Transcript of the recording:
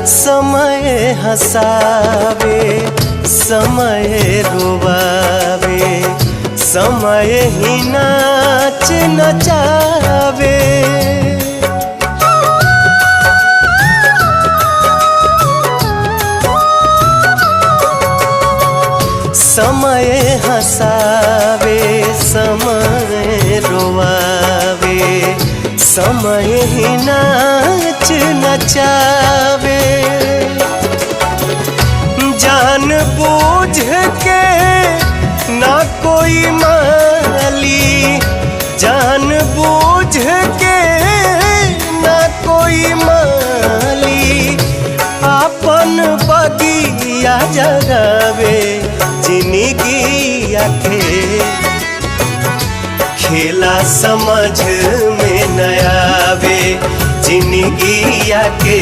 समय हंसावे समय रोवावे, समय ही नाच नचावे। समय हंसावे समय रोवावे, समय ही नाच नचावे। जान बूझ के ना कोई माली, जान बूझ के ना कोई माली, आपन बगिया जगावे। जिंदगी आके खेला समझ में न आवे, जिंदगी आके